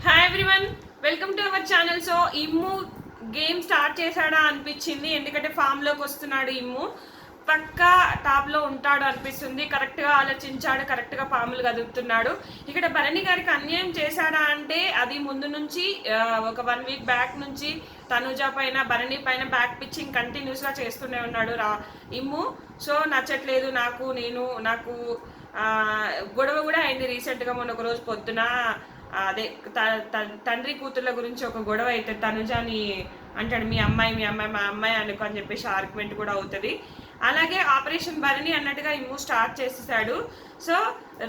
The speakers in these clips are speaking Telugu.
Hi everyone, welcome to our channel. So Immu game start చేశాడా అనిపించింది, ఎందుకంటే ఫామ్లోకి వస్తున్నాడు. ఇమ్ము పక్కా టాప్లో ఉంటాడు అనిపిస్తుంది. కరెక్ట్గా ఆలోచించాడు, కరెక్ట్గా పాములు కదుపుతున్నాడు. ఇక్కడ భరణి గారికి అన్యాయం చేశాడా అంటే అది ముందు నుంచి ఒక 1 వీక్ బ్యాక్ నుంచి తనుజ పైన భరణి పైన బ్యాక్ పిచ్చింగ్ కంటిన్యూస్గా చేస్తూనే ఉన్నాడు ఇమ్ము. సో నచ్చట్లేదు నాకు గొడవ కూడా అయింది రీసెంట్గా. మొన్న ఒక రోజు పొద్దున అదే తండ్రి కూతుర్ల గురించి ఒక గొడవ అయితే తనుజాని అంటాడు, మీ అమ్మాయి మా అమ్మాయి అనుకో అని చెప్పేసి ఆర్గ్యుమెంట్ కూడా అవుతుంది. అలాగే ఆపరేషన్ భరణి అన్నట్టుగా ఇమ్ము స్టార్ట్ చేసేసాడు. సో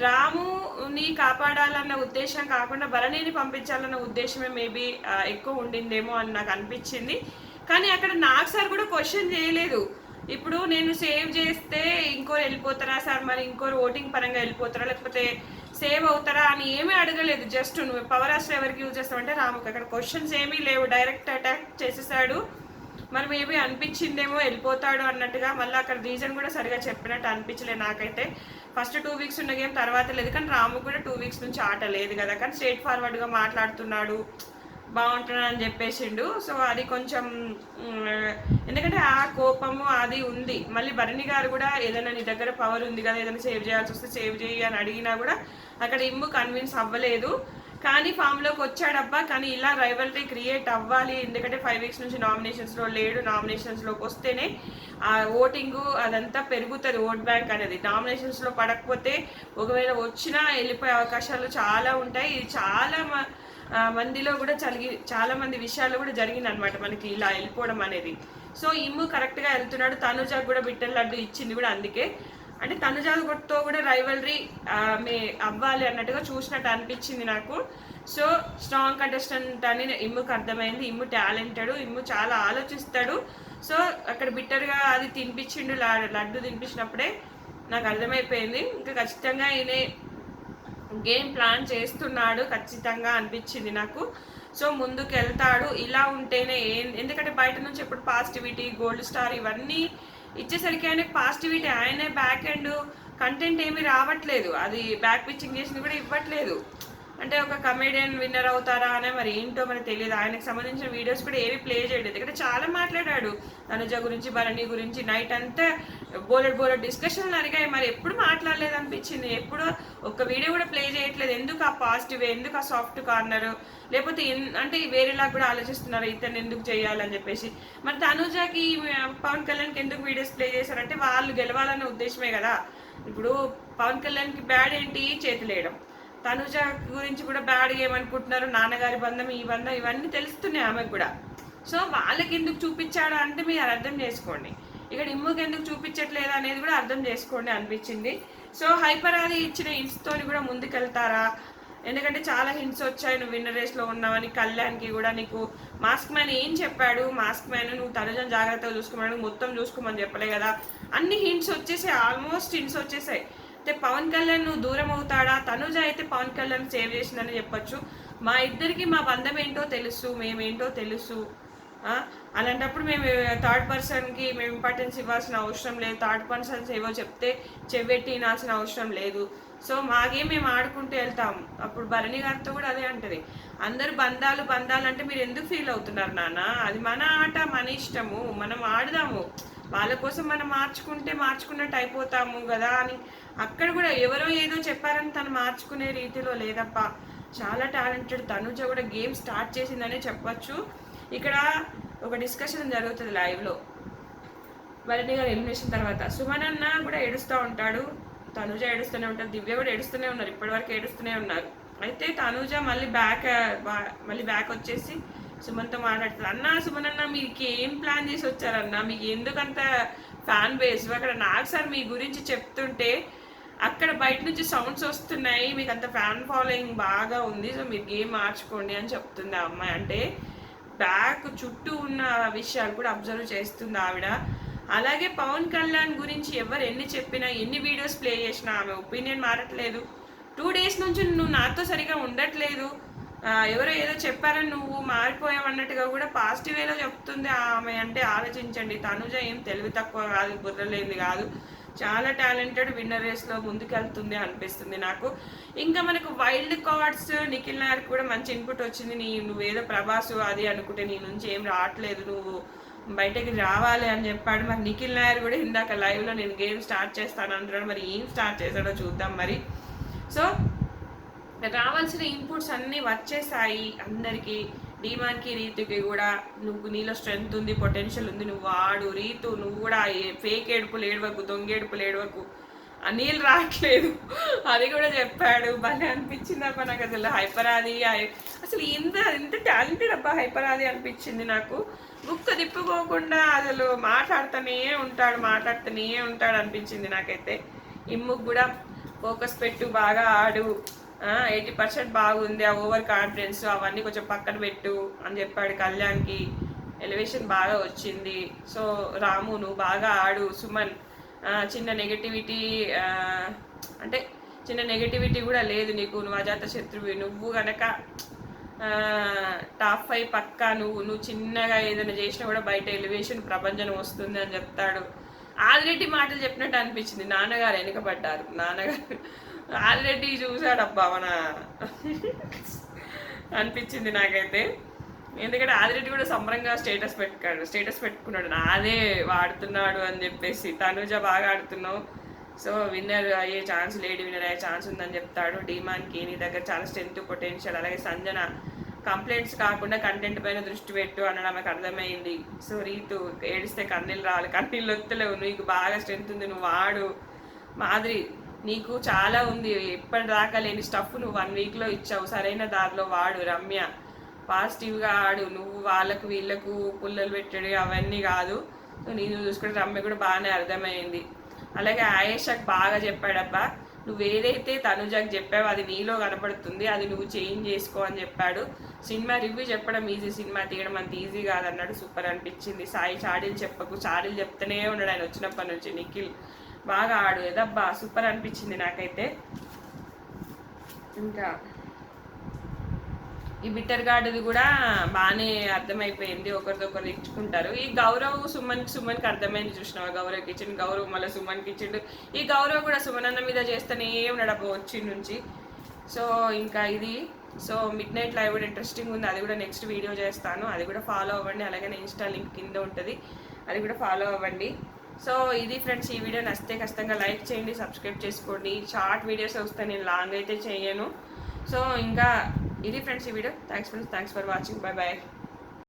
రాముని కాపాడాలన్న ఉద్దేశం కాకుండా భరణిని పంపించాలన్న ఉద్దేశమే మేబీ ఎక్కువ ఉండిందేమో అని నాకు అనిపించింది. కానీ అక్కడ నాకు సార్ కూడా క్వశ్చన్ చేయలేదు, ఇప్పుడు నేను సేవ్ చేస్తే ఇంకోరు వెళ్ళిపోతారా సార్, మరి ఇంకోరు ఓటింగ్ పరంగా వెళ్ళిపోతారా, లేకపోతే సేవ్ అవుతారా అని ఏమీ అడగలేదు. జస్ట్ నువ్వు పవర్ అసలు ఎవరికి యూజ్ చేస్తావంటే రాముకి. అక్కడ క్వశ్చన్స్ ఏమీ లేవు, డైరెక్ట్ అటాక్ చేసేసాడు. మరి మేబీ అనిపించిందేమో వెళ్ళిపోతాడు అన్నట్టుగా. మళ్ళీ అక్కడ రీజన్ కూడా సరిగా చెప్పినట్టు అనిపించలేదు నాకైతే. ఫస్ట్ 2 వీక్స్ ఉన్న గేమ్ తర్వాత లేదు, కానీ రాము కూడా 2 వీక్స్ నుంచి ఆట లేదు కదా, కానీ స్ట్రేట్ ఫార్వర్డ్గా మాట్లాడుతున్నాడు, బాగుంటున్నాడు అని చెప్పేసిండు. సో అది కొంచెం ఎందుకంటే ఆ కోపము అది ఉంది. మళ్ళీ భరణి గారు కూడా ఏదైనా నీ దగ్గర పవర్ ఉంది కదా, ఏదైనా సేవ్ చేయాల్సి వస్తే సేవ్ చేయి అని అడిగినా కూడా అక్కడ ఇమ్ము కన్విన్స్ అవ్వలేదు. కానీ ఫామ్లోకి వచ్చాడబ్బా, కానీ ఇలా రైవల్రీ క్రియేట్ అవ్వాలి. ఎందుకంటే 5 వీక్స్ నుంచి నామినేషన్స్లో లేడు, నామినేషన్స్లోకి వస్తేనే ఆ ఓటింగు అదంతా పెరుగుతుంది, ఓట్ బ్యాంక్ అనేది. నామినేషన్స్లో పడకపోతే ఒకవేళ వచ్చినా వెళ్ళిపోయే అవకాశాలు చాలా ఉంటాయి. ఇది చాలా మందిలో కూడా చాలా మంది విషయాల్లో కూడా జరిగింది అనమాట మనకి ఇలా వెళ్ళిపోవడం అనేది. సో ఇమ్ము కరెక్ట్గా వెళ్తున్నాడు. తనుజాకు కూడా బిట్టల లడ్డు ఇచ్చింది కూడా అందుకే, అంటే తనుజాతో కూడా రైవల్రీ అవ్వాలి అన్నట్టుగా చూసినట్టు అనిపించింది నాకు. సో స్ట్రాంగ్ కంటెస్టెంట్ అని ఇమ్ముకి అర్థమైంది. ఇమ్ము టాలెంటెడ్, ఇమ్ము చాలా ఆలోచిస్తాడు. సో అక్కడ బిట్టర్గా అది తినిపించిండు, లడ్డు తినిపించినప్పుడే నాకు అర్థమైపోయింది. ఇంకా ఖచ్చితంగా ఈయన గేమ్ ప్లాన్ చేస్తున్నాడు ఖచ్చితంగా అనిపించింది నాకు. సో ముందుకు వెళ్తాడు. ఇలా ఉంటేనే ఎందుకంటే బయట నుంచి ఎప్పుడు పాజిటివిటీ, గోల్డ్ స్టార్ ఇవన్నీ ఇచ్చేసరికి ఆయనకు పాజిటివిటీ, ఆయనే బ్యాక్ ఎండ్ కంటెంట్ ఏమీ రావట్లేదు, అది బ్యాక్ పిచ్చింగ్ చేసింది కూడా ఇవ్వట్లేదు. అంటే ఒక కమెడియన్ విన్నర్ అవుతారా అనే మరి ఏంటో మరి తెలియదు. ఆయనకు సంబంధించిన వీడియోస్ కూడా ఏవి ప్లే చేయలేదు. ఇక్కడ చాలా మాట్లాడాడు తనుజ గురించి, భరణి గురించి. నైట్ అంతా బోలెడ్ డిస్కషన్లు జరిగాయి, మరి ఎప్పుడు మాట్లాడలేదు అనిపించింది. ఎప్పుడు ఒక్క వీడియో కూడా ప్లే చేయట్లేదు. ఎందుకు ఆ పాజిటివ్, ఎందుకు ఆ సాఫ్ట్ కార్నర్, లేకపోతే అంటే వేరేలా కూడా ఆలోచిస్తున్నారు ఇతను ఎందుకు చేయాలని చెప్పేసి. మరి తనుజకి పవన్ కళ్యాణ్కి ఎందుకు వీడియోస్ ప్లే చేశారంటే వాళ్ళు గెలవాలనే ఉద్దేశమే కదా. ఇప్పుడు పవన్ కళ్యాణ్కి బ్యాడ్ ఏంటి, చేతులేయడం. తనుజ గురించి కూడా బ్యాడ్గా ఏమనుకుంటున్నారు, నాన్నగారి బంధం, ఈ బంధం, ఇవన్నీ తెలుస్తున్నాయి ఆమెకు కూడా. సో వాళ్ళకి ఎందుకు చూపించాడా అంటే మీరు అర్థం చేసుకోండి. ఇక్కడ ఇమ్ముకి ఎందుకు చూపించట్లేదు అనేది కూడా అర్థం చేసుకోండి అనిపించింది. సో హైపర్ అది ఇచ్చిన హింట్స్తో కూడా ముందుకెళ్తారా, ఎందుకంటే చాలా హింట్స్ వచ్చాయి, నువ్వు విన్నర్ రేస్లో ఉన్నావని. కళ్యాణ్కి కూడా నీకు మాస్క్ మ్యాన్ ఏం చెప్పాడు, మాస్క్ మ్యాన్ నువ్వు తనుజను జాగ్రత్తగా చూసుకోమని, మొత్తం చూసుకోమని చెప్పలే కదా. అన్ని హింట్స్ వచ్చేసాయి, ఆల్మోస్ట్ హింట్స్ వచ్చేసాయి. అయితే పవన్ కళ్యాణ్ నువ్వు దూరం అవుతాడా, తనుజ అయితే పవన్ కళ్యాణ్ సేవ్ చేసిందని చెప్పొచ్చు. మా ఇద్దరికి మా బంధం ఏంటో తెలుసు, మేమేంటో తెలుసు. అలాంటప్పుడు మేము థర్డ్ పర్సన్కి మేము ఇంపార్టెన్స్ ఇవ్వాల్సిన అవసరం లేదు, థర్డ్ పర్సన్స్ ఏవో చెప్తే చెవ్వెట్టి వినాల్సిన అవసరం లేదు. సో మాగే మేము ఆడుకుంటూ వెళ్తాము. అప్పుడు భరణి గారితో కూడా అదే అంటది, అందరు బంధాలు అంటే మీరు ఎందుకు ఫీల్ అవుతున్నారు నాన్న, అది మన ఆట, మన ఇష్టము, మనం ఆడదాము, వాళ్ళ కోసం మనం మార్చుకున్నట్టు అయిపోతాము కదా అని. అక్కడ కూడా ఎవరో ఏదో చెప్పారని తను మార్చుకునే రీతిలో లేదప్ప. చాలా టాలెంటెడ్. తనుజ కూడా గేమ్ స్టార్ట్ చేసిందనే చెప్పచ్చు. ఇక్కడ ఒక డిస్కషన్ జరుగుతుంది లైవ్లో భరణి గారు ఎలిమినేషన్ తర్వాత. సుమన్ అన్న కూడా ఏడుస్తూ ఉంటాడు, తనుజ ఏడుస్తూనే ఉంటారు, దివ్య కూడా ఏడుస్తూనే ఉన్నారు, ఇప్పటివరకు ఏడుస్తూనే ఉన్నారు. అయితే తనుజ మళ్ళీ బ్యాక్ వచ్చేసి సుమన్తో మాట్లాడుతుంది. అన్న సుమన్ అన్న మీకు ఏం ప్లాన్ చేసి వచ్చారన్న, మీకు ఎందుకంత ఫ్యాన్ బేస్ అక్కడ. నాకు సార్ మీ గురించి చెప్తుంటే అక్కడ బయట నుంచి సౌండ్స్ వస్తున్నాయి, మీకు అంత ఫ్యాన్ ఫాలోయింగ్ బాగా ఉంది, సో మీరు గేమ్ మార్చుకోండి అని చెప్తుంది ఆ అమ్మాయి. అంటే బ్యాక్ చుట్టూ ఉన్న విషయాలు కూడా అబ్జర్వ్ చేస్తుంది ఆవిడ. అలాగే పవన్ కళ్యాణ్ గురించి ఎవరు ఎన్ని చెప్పినా, ఎన్ని వీడియోస్ ప్లే చేసినా ఆమె ఒపీనియన్ మారట్లేదు. 2 డేస్ నుంచి నువ్వు నాతో సరిగా ఉండట్లేదు, ఎవరో ఏదో చెప్పారని నువ్వు మారిపోయావు అన్నట్టుగా కూడా పాజిటివ్ వేలో చెప్తుంది ఆమె. అంటే ఆలోచించండి, తనుజ ఏం తెలివి తక్కువ కాదు, బుర్రలేనిది కాదు. చాలా టాలెంటెడ్, విన్నర్ రేస్లో ముందుకెళ్తుంది అనిపిస్తుంది నాకు. ఇంకా మనకు వైల్డ్ కార్డ్స్ నిఖిల్ నాయర్ కూడా మంచి ఇన్పుట్ వచ్చింది. నువ్వేదో ప్రభాస్ అది అనుకుంటే నీ నుంచి ఏం రావట్లేదు, నువ్వు బయటకి రావాలి అని చెప్పాడు. మరి నిఖిల్ నాయర్ కూడా ఇందాక లైవ్లో నేను గేమ్ స్టార్ట్ చేస్తాను అంటున్నాడు. మరి ఏం స్టార్ట్ చేశాడో చూద్దాం మరి. సో రావాల్సిన ఇన్పుట్స్ అన్నీ వచ్చేసాయి అందరికీ. డీమాన్కి రీతుకి కూడా నీలో స్ట్రెంగ్త్ ఉంది, పొటెన్షియల్ ఉంది, నువ్వు ఆడు. రీతు నువ్వు కూడా ఫేక్ ఏడుపులు ఏడవకు, దొంగేడుపులు ఏడవకు, నీళ్ళు రావట్లేదు అది కూడా చెప్పాడు. భలే అనిపించింది అబ్బా నాకు అసలు. హైపరాది అసలు ఇంత టాలెంటెడ్ అబ్బా హైపరాది అనిపించింది నాకు. బుక్ తిప్పుకోకుండా అసలు మాట్లాడుతూనే ఉంటాడు అనిపించింది నాకైతే. ఇమ్ముకు కూడా ఫోకస్ పెట్టు, బాగా ఆడు, 80% బాగుంది, ఆ ఓవర్ కాన్ఫిడెన్స్ అవన్నీ కొంచెం పక్కన పెట్టు అని చెప్పాడు. కళ్యాణ్కి ఎలివేషన్ బాగా వచ్చింది. సో రాము నువ్వు బాగా ఆడు. సుమన్ చిన్న నెగటివిటీ అంటే చిన్న నెగటివిటీ కూడా లేదు నీకు, నువ్వు అజాత శత్రువు. నువ్వు గనక టాప్ 5 పక్కా. నువ్వు చిన్నగా ఏదైనా చేసినా కూడా బయట ఎలివేషన్ ప్రపంచం వస్తుంది అని చెప్తాడు. ఆదిరెడ్డి మాటలు చెప్పినట్టు అనిపించింది. నాన్నగారు వెనకబడ్డారు. నాన్నగారు ఆదిరెడ్డి చూసాడబ్బా మన అనిపించింది నాకైతే. ఎందుకంటే ఆదిరెడ్డి కూడా సంబరంగా స్టేటస్ పెట్టుకున్నాడు, నాదే వాడుతున్నాడు అని చెప్పేసి. తనుజ బాగా ఆడుతున్నావు, సో విన్నర్ అయ్యే ఛాన్స్ లేడు, విన్నర్ అయ్యే ఛాన్స్ ఉందని చెప్తాడు. డీమాన్కి నీ దగ్గర చాలా స్ట్రెంత్, పొటెన్షియల్. అలాగే సంజన కంప్లైంట్స్ కాకుండా కంటెంట్ పైన దృష్టి పెట్టు అనడం నాకు అర్థమైంది. సో రీతు ఏడిస్తే కన్నీళ్ళు రావాలి, కన్నీళ్ళు వస్తలేవు, నీకు బాగా స్ట్రెంత్ ఉంది, నువ్వు వాడు. మాదిరి నీకు చాలా ఉంది, ఇప్పటిదాకా లేని స్టఫ్ నువ్వు 1 వీక్లో ఇచ్చావు, సరైన దారిలో వాడు. రమ్య పాజిటివ్గా ఆడు, నువ్వు వాళ్ళకు వీళ్ళకు పుల్లలు పెట్టాడు అవన్నీ కాదు. సో నేను చూసుకుంటే రమ్య కూడా బాగానే అర్థమైంది. అలాగే ఆయేషాకి బాగా చెప్పాడబ్బా, నువ్వు ఏదైతే తనుజాకి చెప్పావో అది నీలో కనపడుతుంది, అది నువ్వు చేంజ్ చేసుకో అని చెప్పాడు. సినిమా రివ్యూ చెప్పడం ఈజీ, సినిమా తీయడం అంత ఈజీ కాదన్నాడు. సూపర్ అనిపించింది. సాయి చాడీలు చెప్పకు, చాడీలు చెప్తూనే ఉన్నాడు ఆయన వచ్చినప్పటి నుంచి. నిఖిల్ బాగా ఆడు ఏదబ్బా, సూపర్ అనిపించింది నాకైతే. ఇంకా ఈ బిట్టర్ గార్డుది కూడా బాగానే అర్థమైపోయింది, ఒకరిదొకరు ఇచ్చుకుంటారు. ఈ గౌరవ్ సుమన్కి అర్థమైంది చూసినావా, గౌరవ్కి ఇచ్చిండు, గౌరవ్ మళ్ళీ సుమన్కి ఇచ్చిండు. ఈ గౌరవ్ కూడా సుమన్ అన్న మీద చేస్తేనే ఉన్నాడు వచ్చి నుంచి. సో ఇంకా ఇది మిడ్ నైట్ లైవ్ కూడా ఇంట్రెస్టింగ్ ఉంది, అది కూడా నెక్స్ట్ వీడియో చేస్తాను, అది కూడా ఫాలో అవ్వండి. అలాగే నా ఇన్స్టా లింక్ కింద ఉంటుంది, అది కూడా ఫాలో అవ్వండి. సో ఇది ఫ్రెండ్స్, ఈ వీడియో నచ్చితే ఖచ్చితంగా లైక్ చేయండి, సబ్స్క్రైబ్ చేసుకోండి. షార్ట్ వీడియోస్ వస్తే నేను లాంగ్ అయితే చేయను. సో ఇంకా ఇది ఫ్రెండ్స్ ఈ video. Thanks for watching. Bye bye.